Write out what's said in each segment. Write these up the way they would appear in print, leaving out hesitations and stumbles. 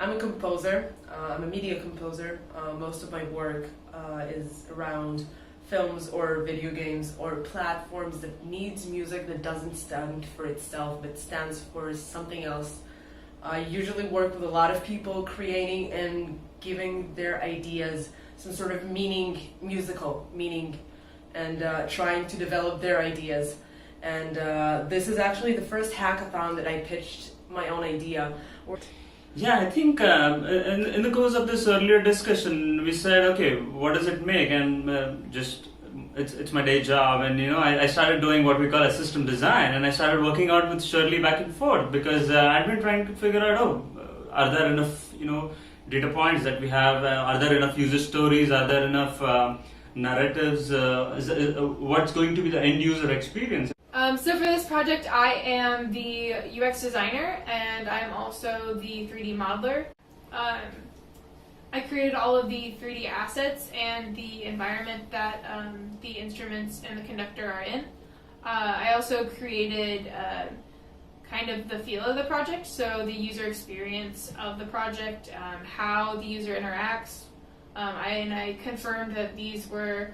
I'm a composer. I'm a media composer. Most of my work is around films or video games or platforms that needs music that doesn't stand for itself but stands for something else. I usually work with a lot of people creating and giving their ideas some sort of meaning, musical meaning, and trying to develop their ideas. And this is actually the first hackathon that I pitched my own idea. Yeah, I think in the course of this earlier discussion, we said, okay, what does it make? And it's my day job, and I started doing what we call a system design, and I started working out with Shirley back and forth because I'd been trying to figure out, are there enough data points that we have? Are there enough user stories? Are there enough narratives? What's going to be the end user experience? So for this project, I am the UX designer, and I'm also the 3D modeler. I created all of the 3D assets and the environment that the instruments and the conductor are in. I also created kind of the feel of the project, so the user experience of the project, how the user interacts, and I confirmed that these were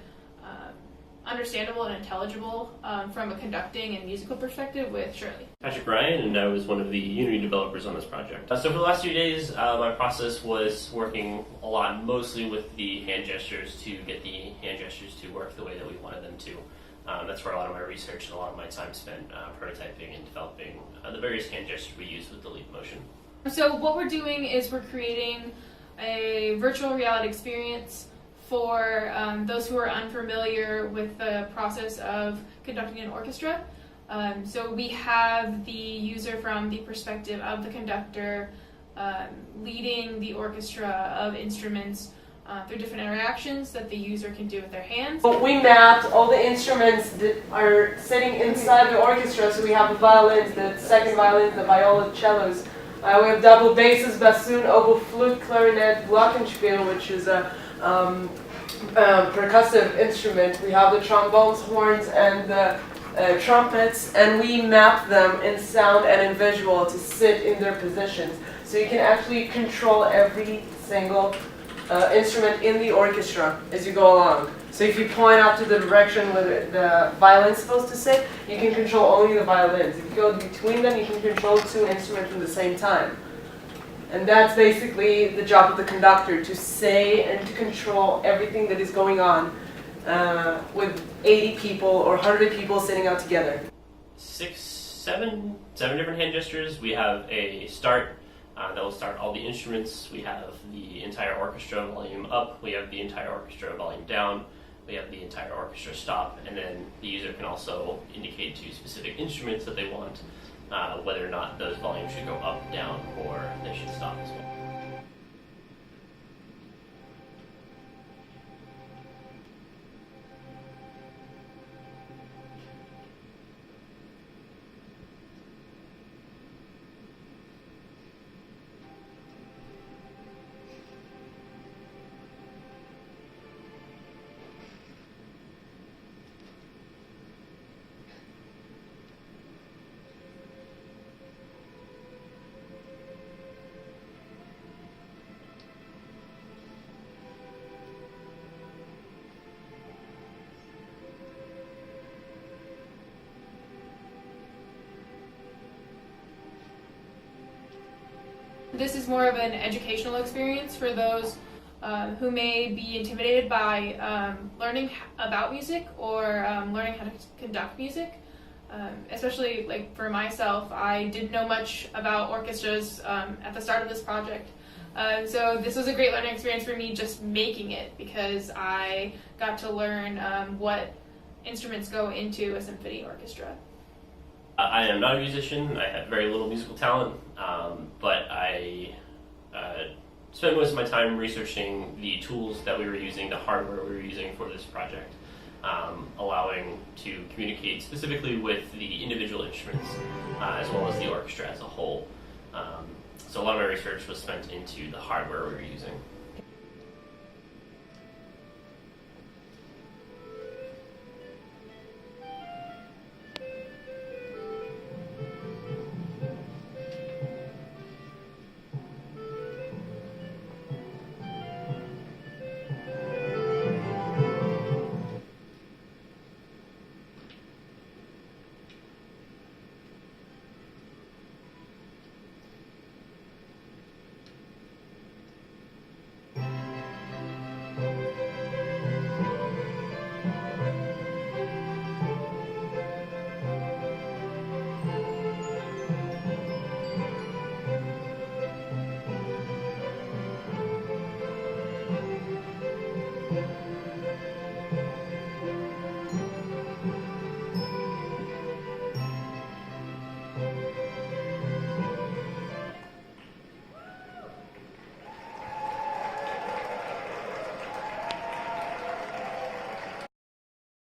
understandable and intelligible from a conducting and musical perspective with Shirley. Patrick Ryan, and I was one of the Unity developers on this project. So for the last few days, my process was working a lot mostly with the hand gestures to get the hand gestures to work the way that we wanted them to. That's where a lot of my research and a lot of my time spent prototyping and developing the various hand gestures we use with the leap motion. So what we're doing is we're creating a virtual reality experience for those who are unfamiliar with the process of conducting an orchestra. So we have the user from the perspective of the conductor leading the orchestra of instruments through different interactions that the user can do with their hands. We mapped all the instruments that are sitting inside the orchestra, so we have the violins, the second violins, the viola, cellos. We have double basses, bassoon, oboe, flute, clarinet, glockenspiel, which is a percussive instrument. We have the trombones, horns, and the trumpets, and we map them in sound and in visual to sit in their positions. So you can actually control every single instrument in the orchestra as you go along. So if you point out to the direction where the violin's supposed to sit, you can control only the violins. If you go between them, you can control two instruments at the same time. And that's basically the job of the conductor, to say and to control everything that is going on with 80 people or 100 people sitting out together. Seven different hand gestures. We have a start that will start all the instruments. We have the entire orchestra volume up. We have the entire orchestra volume down. We have the entire orchestra stop. And then the user can also indicate to specific instruments that they want whether or not those volumes should go up, down, or they should stop as well. This is more of an educational experience for those who may be intimidated by learning about music or learning how to conduct music. Especially like for myself, I didn't know much about orchestras at the start of this project. So this was a great learning experience for me just making it, because I got to learn what instruments go into a symphony orchestra. I am not a musician. I have very little musical talent, but I spent most of my time researching the tools that we were using, the hardware we were using for this project, allowing to communicate specifically with the individual instruments as well as the orchestra as a whole. So a lot of my research was spent into the hardware we were using.